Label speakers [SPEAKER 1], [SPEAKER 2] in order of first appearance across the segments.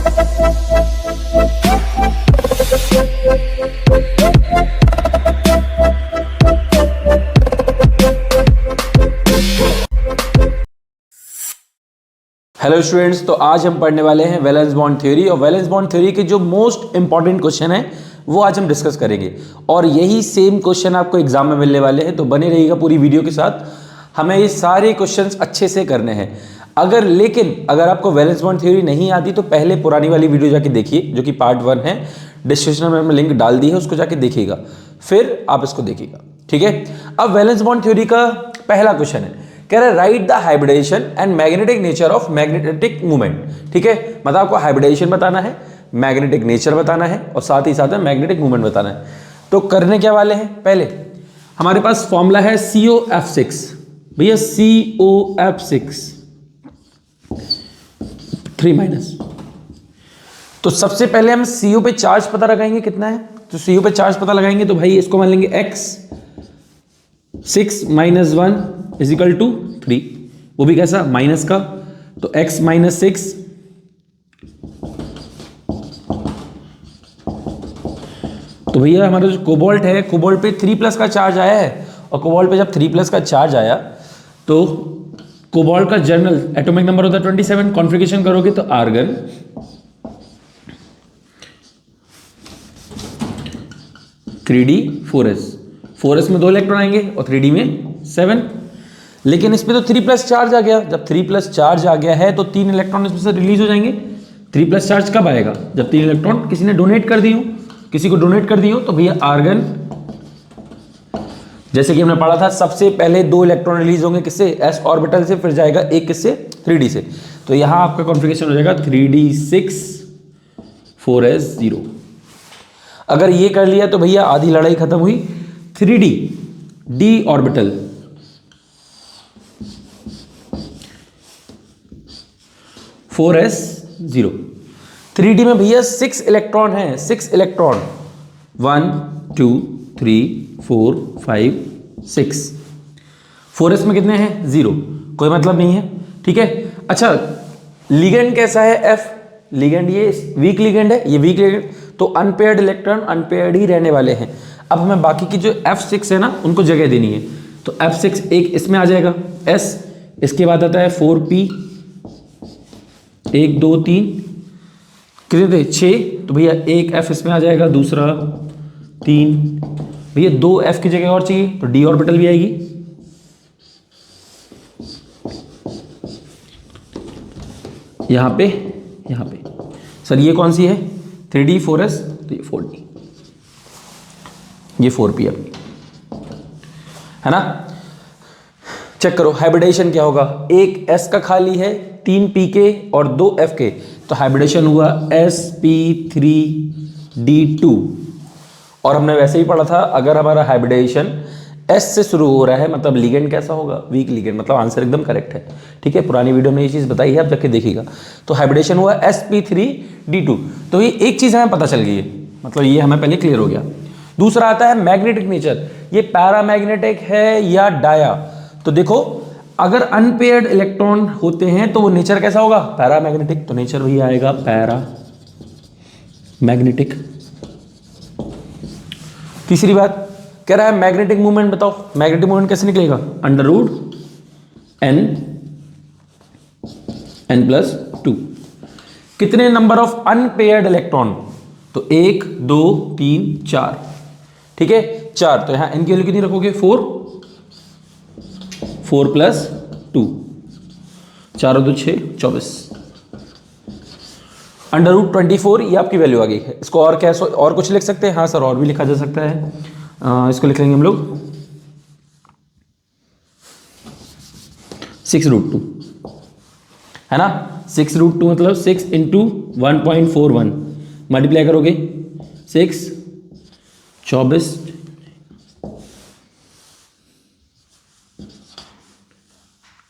[SPEAKER 1] Hello students, तो आज हम पढ़ने वाले हैं वैलेंस बॉन्ड थ्योरी। और वैलेंस बॉन्ड थ्योरी के जो मोस्ट इंपॉर्टेंट क्वेश्चन है वो आज हम डिस्कस करेंगे। और यही सेम क्वेश्चन आपको एग्जाम में मिलने वाले हैं, तो बने रहिएगा पूरी वीडियो के साथ। हमें ये सारे क्वेश्चंस अच्छे से करने हैं। अगर आपको वैलेंस बॉन्ड थ्योरी नहीं आती तो पहले पुरानी वाली वीडियो जाके देखिए, जो कि पार्ट 1 है। डिस्क्रिप्शन में लिंक डाल दी है, उसको जाके देखिएगा, फिर आप इसको देखिएगा। ठीक है। अब वैलेंस बॉन्ड थ्योरी का पहला क्वेश्चन है, कह रहे write the hybridisation and magnetic nature of magnetic movement. ठीक है, मतलब आपको हाइब्रिडेशन बताना है, मैग्नेटिक नेचर बताना है और साथ ही साथ में मैग्नेटिक मूवमेंट बताना है। तो करने क्या वाले हैं, पहले हमारे पास फॉर्मूला है COF6। भैया COF6 3 तो सबसे पहले हम CO पे चार्ज पता लगाएंगे कितना है। तो CO पे चार्ज पता लगाएंगे तो भाई इसको मान लेंगे x 6 - 1 = 3। वो भी कैसा, माइनस का। तो x - 6 तो भैया हमारा जो कोबाल्ट है, कोबाल्ट पे 3+ का चार्ज आया है। और कोबाल्ट पे जब 3+ का चार्ज आया तो कोबाल्ट का जर्नल एटॉमिक नंबर होता है 27। कॉन्फ़िगरेशन करोगे तो आर्गन 3d4s में 2 इलेक्ट्रॉन आएंगे और 3d में 7। लेकिन इसमें तो 3+ चार्ज आ गया। जब 3+ चार्ज आ गया है तो 3 इलेक्ट्रॉन इसमें से रिलीज हो जाएंगे। 3+ चार्ज कब आएगा, जब 3 इलेक्ट्रॉन किसी ने डोनेट कर दी हो, किसी को डोनेट कर दी हो। तो भैया आर्गन, जैसे कि हमने पढ़ा था, सबसे पहले 2 इलेक्ट्रॉन रिलीज होंगे किससे, s ऑर्बिटल से, फिर जाएगा एक किससे, 3d से। तो यहां आपका कॉन्फ़िगरेशन हो जाएगा 3d6 4s0। अगर ये कर लिया तो भैया आधी लड़ाई खत्म हुई। 3d d orbital 4s0। 3d में भैया 6 इलेक्ट्रॉन है, 6 इलेक्ट्रॉन 1 2 3 4 5 6। 4s में कितने हैं, 0, कोई मतलब नहीं है। ठीक है। अच्छा, लिगेंड कैसा है, F लिगेंड, ये वीक लिगेंड है, ये वीक लिगेंड। तो अनपेयर्ड इलेक्ट्रॉन अनपेयर्ड ही रहने वाले हैं। अब हमें बाकी की जो F6 है ना, उनको जगह देनी है। तो F6 एक इसमें आ जाएगा, S, इसके बाद आता है 4p 1 2 3 कितने थे, 6। तो भैया एक F इसमें आ जाएगा, दूसरा 3। भैया 2 F की जगह और चाहिए तो d ऑर्बिटल भी आएगी। यहां पे सर ये कौन सी है, 3d 4s, तो ये 4d, ये 4p अपनी है ना। चेक करो हाइब्रिडेशन क्या होगा, एक s का खाली है, 3 p के और 2 f के। तो हाइब्रिडेशन हुआ sp3d2। और हमने वैसे ही पढ़ा था, अगर हमारा हाइब्रिडेशन S से शुरू हो रहा है मतलब लिगेंड कैसा होगा, वीक लिगेंड। मतलब आंसर एकदम करेक्ट है। ठीक है, पुरानी वीडियो में ये चीज़ बताई है, आप जाके देखिएगा। तो हाइब्रिडेशन हुआ sp3d2। तो ये एक चीज़ हमें पता चल गई है, मतलब ये हमें पहले क्लियर हो गया। दूसरा आता है मैग्नेटिक नेचर, ये पैरामैग्नेटिक है या डाया। तो देखो, अगर अनपेयर्ड इलेक्ट्रॉन होते हैं तो वो नेचर कैसा होगा, पैरामैग्नेटिक। तो नेचर वही आएगा पैरामैग्नेटिक। तीसरी बात कह रहा है मैग्नेटिक मूवमेंट बताओ। मैग्नेटिक मूवमेंट कैसे निकलेगा, √n+2। कितने नंबर ऑफ अनपेयर्ड इलेक्ट्रॉन, तो 1 2 3 4। ठीक है, 4। तो यहां n की वैल्यू कितनी रखोगे, 4 + 2, 4 और 2 6 24। √24 ये आपकी वैल्यू आ गई है। इसको और क्या, और कुछ लिख सकते हैं, हाँ सर और भी लिखा जा सकता है। इसको लिख लेंगे हम लोग 6√2 है ना। 6√2 मतलब 6 × 1.41 मल्टीप्लाई करोगे 6 24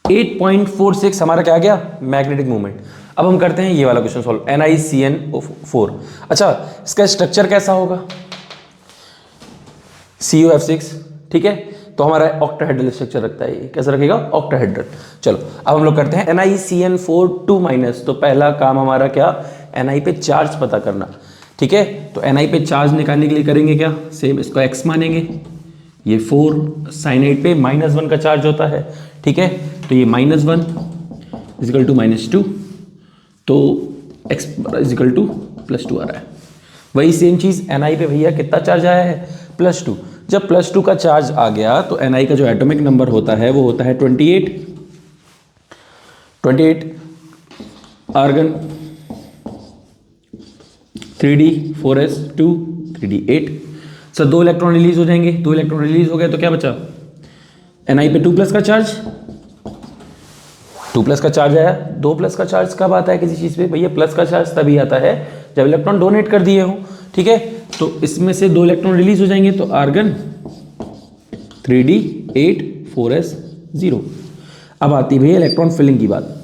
[SPEAKER 1] 8.46 हमारा क्या आ गया, मैग्नेटिक मूवमेंट। अब हम करते हैं ये वाला क्वेश्चन सॉल्व, NiCN4। अच्छा, इसका स्ट्रक्चर कैसा होगा, COF6। ठीक है, तो हमारा ऑक्टाहेड्रल स्ट्रक्चर रखता है। ये कैसा रखेगा, ऑक्टाहेड्रल। चलो अब हम लोग करते हैं NiCN4 2-। तो पहला काम हमारा क्या, Ni पे चार्ज पता करना, ठीक है। तो Ni पे चार्ज निकालने के लिए करेंगे क्या, सेम इसको x मानेंगे, ये 4 साइनाइड पे -1 का चार्ज होता है, ठीक है। तो ये -1 इजिकल टू -2, तो x इजिकल टू +2 आ रहा है। वही सेम चीज़ Ni पे भैया कितना चार्ज आया है, +2। जब +2 का चार्ज आ गया तो Ni का जो एटॉमिक नंबर होता है वो होता है 28 argon 3d4s2 3d8। Sir 2 electron release हो जाएंगे, 2 इलेक्ट्रॉन रिलीज हो गए तो क्या बचा, Ni पे 2+ का चार्ज, 2+ का चार्ज आया। 2+ का चार्ज कब आता है किसी चीज़ पे भैया, प्लस का चार्ज तभी आता है जब इलेक्ट्रॉन डोनेट कर दिए हो, ठीक है। तो इसमें से 2 इलेक्ट्रॉन रिलीज हो जाएंगे, तो आर्गन 3d8 4s0। अब आती है भैया इलेक्ट्रॉन फिलिंग की बात,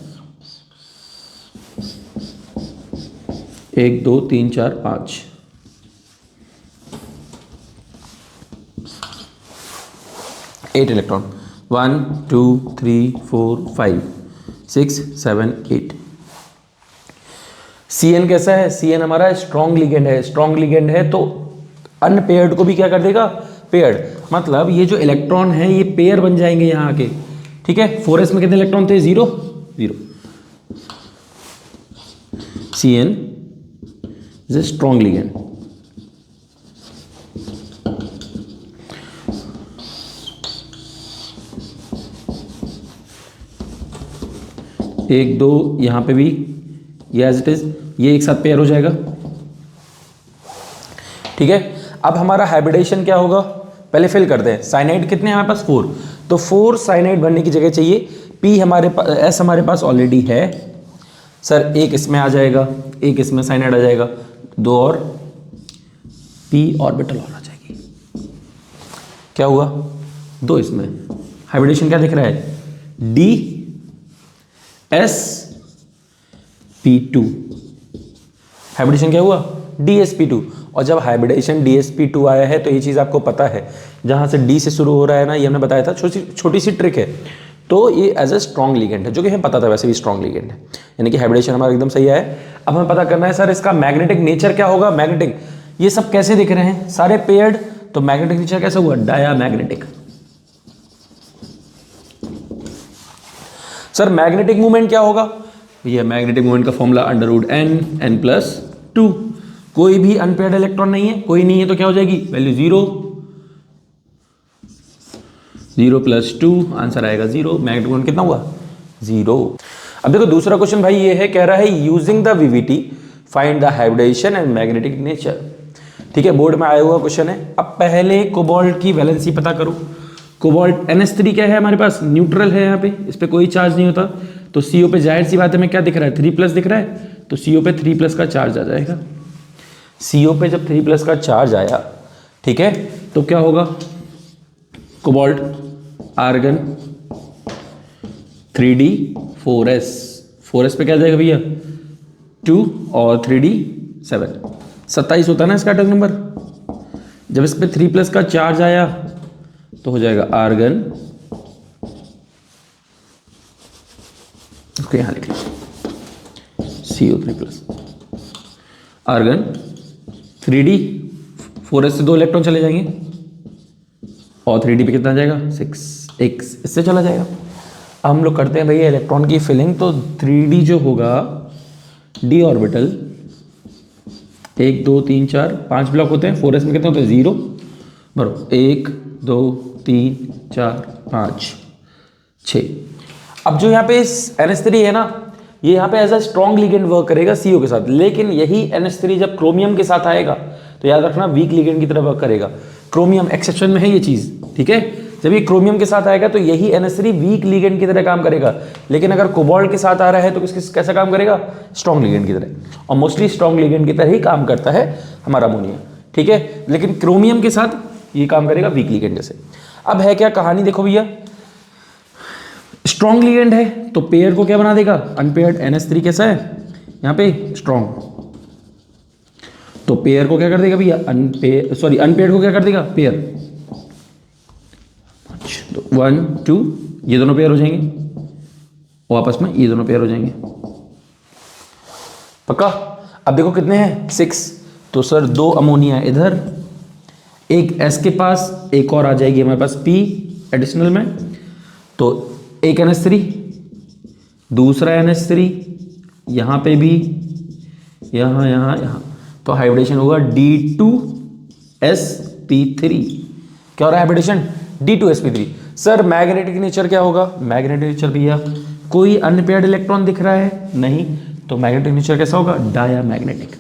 [SPEAKER 1] 1 2 3 4 5, 8 इलेक्ट्रॉन, 1 2 3 4 5 6 7 8। Cn कैसा है, Cn हमारा स्ट्रॉन्ग लिगेंड है, स्ट्रॉन्ग लिगेंड है तो अनपेयर्ड को भी क्या कर देगा, पेयर्ड। मतलब ये जो इलेक्ट्रॉन है ये पेयर बन जाएंगे यहाँ आके, ठीक है। 4s में कितने इलेक्ट्रॉन थे, 0 0। Cn is a strong ligand. एक दो यहाँ पे भी ये एज इट इज, ये एक साथ पेयर हो जाएगा, ठीक है। अब हमारा हाइब्रिडेशन क्या होगा, पहले फिल करते हैं। साइनाइड कितने हैं हमारे पास, 4, तो 4 साइनाइड बनने की जगह चाहिए। P हमारे पास, S हमारे पास ऑलरेडी है सर, एक इसमें आ जाएगा, एक इसमें साइनाइड आ जाएगा, 2 और P ऑर्बिटल और आ जाएगी। क्या हुआ, 2 इसमें, हाइब्रिडेशन क्या दिख रहा है, DsP2। हाइब्रिडेशन क्या हुआ, DsP2। और जब हाइब्रिडेशन DsP2 आया है तो ये चीज़ आपको पता है, जहाँ से D से शुरू हो रहा है ना, ये हमने बताया था, छोटी सी ट्रिक है। तो ये एज ए स्ट्रॉन्ग लिगेंड है, जो कि हमें पता था वैसे भी स्ट्रॉन्ग लिगेंड है, यानी कि हाइब्रिडेशन हमारा एकदम सही है। अब हमें पता करना है सर इसका मैग्नेटिक नेचर क्या होगा। मैग्नेटिक, ये सब कैसे दिख रहे हैं, सारे पेयर्ड, तो मैग्नेटिक नेचर कैसा हुआ, डायामैग्नेटिक। सर मैग्नेटिक मूवमेंट क्या होगा, ये मैग्नेटिक मूवमेंट का फॉर्मूला √n+2। कोई भी अनपेयर्ड इलेक्ट्रॉन नहीं है, कोई नहीं है तो क्या हो जाएगी, वैल्यू 0 0 + 2, आंसर आएगा 0। मैग्नेटिक मूवमेंट कितना हुआ, 0। अब देखो दूसरा क्वेश्चन भाई ये है, कह रहा है using the VVT find the hybridisation and magnetic nature, ठीक है। बोर्ड में आया हुआ क्वेश्चन है। अब पहले कोबाल्ट की वैलेंसी पता करो। कोबाल्ट NH3 क्या है हमारे पास, न्यूट्रल है, यहाँ पे इस पे कोई चार्ज नहीं होता, तो CO पे जाहिर सी बात है, हमें क्या दिख रहा है, 3+ दिख रहा है, तो CO पे 3+ का चार्ज आ जाएगा। CO पे जब 3+ का चार्ज आया, ठीक है, तो क्या होगा, कोबाल्ट आर्गन 3d4s, 4s पे क्या जाएगा भैया, 2 और 3d7, 27 होता है ना इसका एटॉमिक नंबर। जब इस पे 3+ का चार्ज आया तो हो जाएगा आर्गन, उसको यहां लिख लीजिए CO3+, आर्गन 3d4s से 2 इलेक्ट्रॉन चले जाएंगे और 3d पे कितना आ जाएगा, 6, एक इससे चला जाएगा। अब हम लोग करते हैं भैया इलेक्ट्रॉन की फिलिंग, तो 3d जो होगा d ऑर्बिटल 1 2 3 4 5 ब्लॉक होते हैं, 4s में कितने होते हैं, 0 बराबर 1 2 3 4 5 6। अब जो यहाँ पे NH3 है ना, ये यहाँ पे as a strong ligand work करेगा CO के साथ, लेकिन यही NH3 जब क्रोमियम के साथ आएगा तो याद रखना वीक लिगेंड की तरह वर्क करेगा। क्रोमियम एक्सेप्शन में है ये चीज़, ठीक है। जब ये क्रोमियम के साथ आएगा तो यही NH3 वीक लिगेंड की तरह काम करेगा, लेकिन अगर कोबाल्ट के साथ आ रहा है तो कैसा काम करेगा, स्ट्रॉन्ग लिगेंड की तरह। और मोस्टली स्ट्रॉन्ग लिगेंड की तरह ही काम करता है हमारा अमोनिया, ठीक है। लेकिन क्रोमियम के साथ ये काम करेगा वीक लिगेंड जैसे। अब है क्या कहानी, देखो भैया, स्ट्रॉन्ग लिगेंड है तो पेयर को क्या बना देगा, अनपेयर्ड। NH3 कैसा है यहाँ पे, स्ट्रॉन्ग, तो पेयर को क्या कर देगा भैया, अनपेयर्ड को क्या कर देगा, पेयर। तो 1 2 ये दोनों पेयर हो जाएंगे और आपस में ये दोनों पेयर हो जाएंगे, पक्का। अब देखो कितने हैं 6, तो सर 2 अमोनिया इधर, एक S के पास, एक और आ जाएगी हमारे पास P एडिशनल में, तो एक NH3, दूसरा NH3, यहाँ पे भी, यहाँ यहाँ यहाँ, तो हाइब्रिडेशन होगा D2sp3। क्या हो रहा है hybridisation? D2sp3। Sir magnetic nature क्या होगा? मैग्नेटिक नेचर भैया कोई अनपेयर्ड इलेक्ट्रॉन दिख रहा है नहीं, तो मैग्नेटिक नेचर कैसा होगा? डायामैग्नेटिक।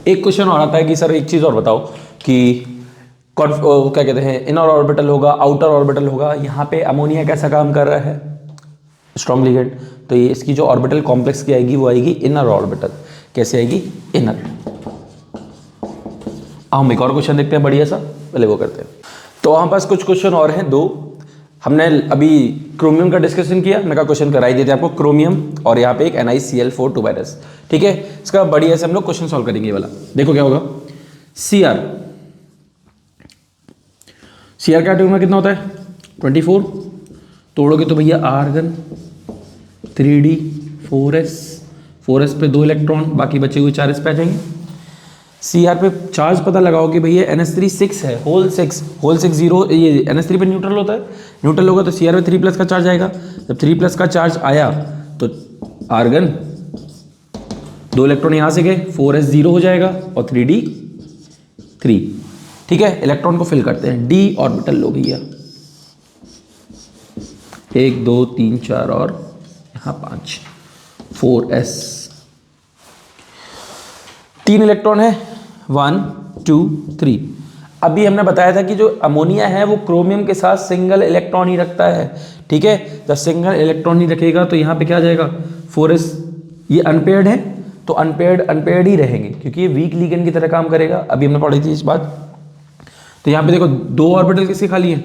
[SPEAKER 1] एक क्वेश्चन और आता है कि सर एक चीज और बताओ कि क्या कहते हैं, इनर ऑर्बिटल होगा, आउटर ऑर्बिटल होगा, यहाँ पे अमोनिया कैसा काम कर रहा है? स्ट्रॉन्ग लिगेंड, तो ये इसकी जो ऑर्बिटल कॉम्प्लेक्स की आएगी वो आएगी इनर ऑर्बिटल। कैसे आएगी? इनर। हम एक और क्वेश्चन देखते हैं बढ़िया सा, पहले वो करते हैं। तो हमारे पास कुछ क्वेश्चन और हैं 2। हमने अभी क्रोमियम का डिस्कशन किया, मैं का क्वेश्चन कराई देते हैं आपको, क्रोमियम और यहाँ पे एक NiCl4 2 वायरस। ठीक है, इसका बढ़िया से हम लोग क्वेश्चन सॉल्व करेंगे। ये वाला देखो क्या होगा, Cr का एटॉमिक नंबर कितना होता है? 24। तोड़ोगे तो भैया आर्गन 3d 4s पे 2 इलेक्ट्रॉन, बाकी बचे हुए 4s पे आ जाएंगे। Cr पे चार्ज पता लगाओ कि भैया NH3 6 है, होल 6 0, ये NH3 पे न्यूट्रल होता है, न्यूट्रल होगा तो Cr पे 3+ का चार्ज आएगा। जब 3+ का चार्ज आया तो आर्गन 2 इलेक्ट्रॉन यहाँ से गए, 4s 0 हो जाएगा और 3d 3। ठीक है, इलेक्ट्रॉन को फिल करते हैं। d ऑर्बिटल लो भैया, 1 2 3 4 और यहाँ 5, 4s, 3 इलेक्ट्रॉन है, 1 2 3। अभी हमने बताया था कि जो अमोनिया है वो क्रोमियम के साथ सिंगल इलेक्ट्रॉन ही रखता है। ठीक है, जब सिंगल इलेक्ट्रॉन ही रखेगा तो यहाँ पे क्या आ जाएगा? 4s, ये अनपेयर्ड है तो अनपेयर्ड ही रहेंगे क्योंकि ये वीक लिगेंड की तरह काम करेगा। अभी हमने पढ़ी थी इस बात। तो यहाँ पे देखो 2 ऑर्बिटल किसके खाली है?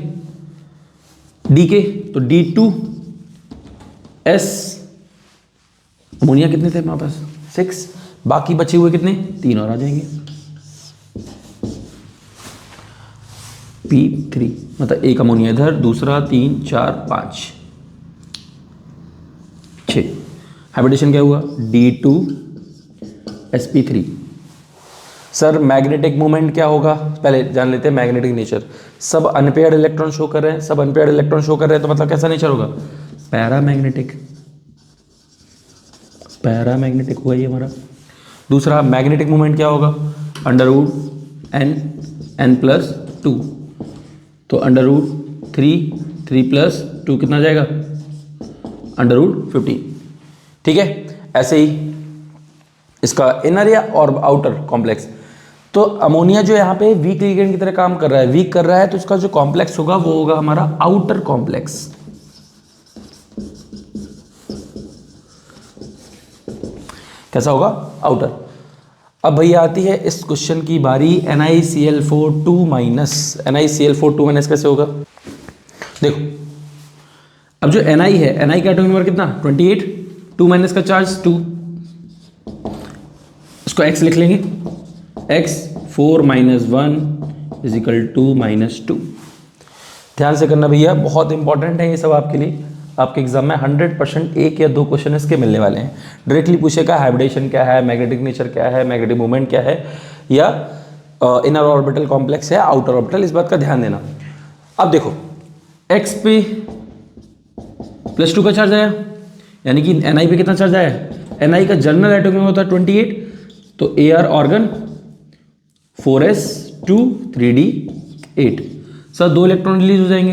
[SPEAKER 1] d के, तो D2s, अमोनिया कितने थे हमारे पास? 6, बाकी बचे हुए कितने? 3 और आ जाएंगे, P3, मतलब एक अमोनिया इधर, दूसरा 3 4 5 6। हाइब्रिडेशन क्या हुआ? D2sp3। सर मैग्नेटिक मोमेंट क्या होगा? पहले जान लेते हैं मैग्नेटिक नेचर। सब अनपेयर्ड इलेक्ट्रॉन शो कर रहे हैं, सब अनपेयर्ड इलेक्ट्रॉन शो कर रहे हैं, तो मतलब कैसा नेचर होगा? पैरामैग्नेटिक हुआ ये हमारा। दूसरा मैग्नेटिक मोमेंट क्या होगा? √n+2, तो √3 + 2 कितना जाएगा? √15। ठीक है, ऐसे ही इसका इनर या और आउटर कॉम्प्लेक्स। तो अमोनिया जो यहाँ पे वीक लिगेंड की तरह काम कर रहा है, वीक कर रहा है, तो इसका जो कॉम्प्लेक्स होगा वो होगा हमारा आउटर कॉम्प्लेक्स। कैसा होगा? आउटर। अब भैया आती है इस क्वेश्चन की बारी, NiCl4 2- कैसे होगा? देखो अब जो Ni है, Ni का एटॉमिक नंबर कितना? 28, 2 का चार्ज 2, इसको x लिख लेंगे, x 4 - 1 = 2 - 2। ध्यान से करना भैया, बहुत इंपॉर्टेंट है ये सब आपके लिए। आपके एग्जाम में 100% 1 या 2 क्वेश्चन इसके मिलने वाले हैं। डायरेक्टली पूछेगा हाइब्रिडेशन क्या है, मैग्नेटिक नेचर क्या है, मैग्नेटिक मोमेंट क्या है, या इनर ऑर्बिटल कॉम्प्लेक्स है, आउटर ऑर्बिटल, इस बात का ध्यान देना। अब देखो x पे +2 का चार्ज आया, यानी कि Ni पे कितना चार्ज आया? Ni का जनरल एटॉमिक नंबर होता है 28, तो Ar organ 4s 2 3d 8। Sir 2 electron release हो जाएंगे,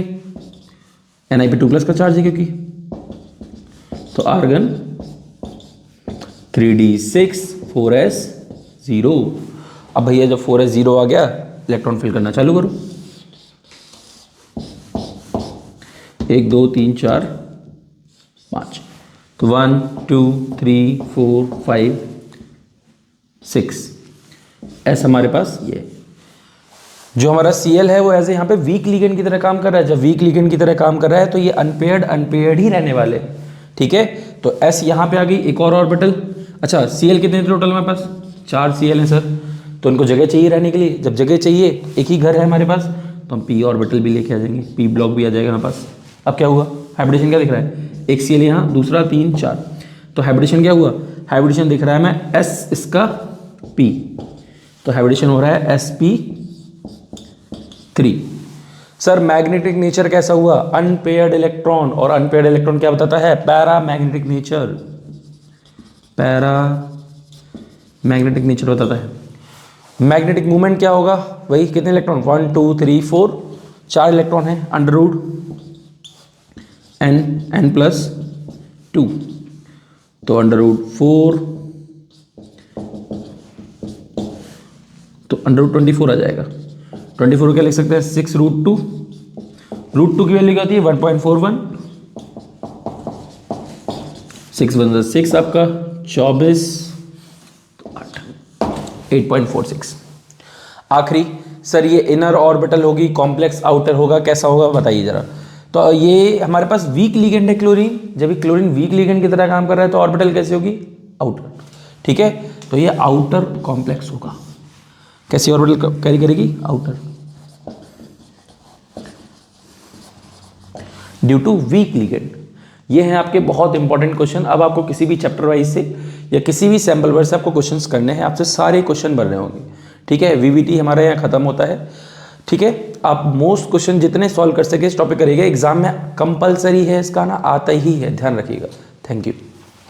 [SPEAKER 1] Ni पे 2+ का चार्ज है क्योंकि, तो आर्गन 3d 6 4s 0। अब भैया जब 4s 0 आ गया, इलेक्ट्रॉन फिल करना चालू करो, 1 2 3 4 5, तो 1 2 3 4 5 6 ऐसा हमारे पास ये जो हमारा Cl है वो ऐसे यहाँ पे वीक लिगेंड की तरह काम कर रहा है। जब वीक लिगेंड की तरह काम कर रहा है तो ये अनपेयर्ड ही रहने वाले। ठीक है, तो S यहाँ पे आ गई, एक और ऑर्बिटल। अच्छा Cl कितने टोटल हमारे पास? 4 Cl है सर, तो इनको जगह चाहिए रहने के लिए। जब जगह चाहिए, एक ही घर है हमारे पास, तो हम p ऑर्बिटल भी लेके आ जाएंगे, p ब्लॉक भी आ जाएगा हमारे पास। अब क्या हुआ? हाइब्रिडेशन क्या दिख रहा है? एक Cl यहाँ, दूसरा 3 4। तो हाइब्रिडेशन क्या हुआ, हाइब्रिडेशन दिख रहा है मैं एस इसका पी, तो हाइब्रिडेशन हो रहा है sp3। सर मैग्नेटिक नेचर कैसा हुआ, अनपेयर्ड इलेक्ट्रॉन, और अनपेयर्ड इलेक्ट्रॉन क्या बताता है, para magnetic nature, para magnetic nature बताता है। मैग्नेटिक मूवमेंट क्या होगा, वही कितने इलेक्ट्रॉन, 1 2 3 4, 4 इलेक्ट्रॉन है, अंडर रूट n+2, तो अंडर रूट 4, तो अंडर रूट 24 आ जाएगा। 24 को क्या लिख सकते हैं, 6√2, √2 की वैल्यू क्या होती है 1.41, 6 1 6 आपका 24, 8.46। आखिरी सर ये इनर ऑर्बिटल होगी, कॉम्प्लेक्स आउटर होगा, कैसा होगा बताइए जरा। तो ये हमारे पास वीक लिगेंड है क्लोरीन, जब भी क्लोरीन वीक लिगेंड की तरह काम कर रहा है तो ऑर्बिटल कैसी होगी, आउटर, ठीक है। तो ये आउटर कॉम्प्लेक्स होगा, कैसी ऑर्बिटल कैरी करेगी, outer, due to weak ligand. ये हैं आपके बहुत इंपॉर्टेंट क्वेश्चन। अब आपको किसी भी चैप्टर वाइज से या किसी भी सैम्पल वर्ड से आपको क्वेश्चंस करने हैं, आपसे सारे क्वेश्चन भरने होंगे, ठीक है। वीवीटी हमारे यहाँ खत्म होता है, ठीक है। आप मोस्ट क्वेश्चन जितने सॉल्व कर सके इस टॉपिक करिएगा, एग्जाम में कंपलसरी है, इसका ना आता ही है, ध्यान रखिएगा। Thank you.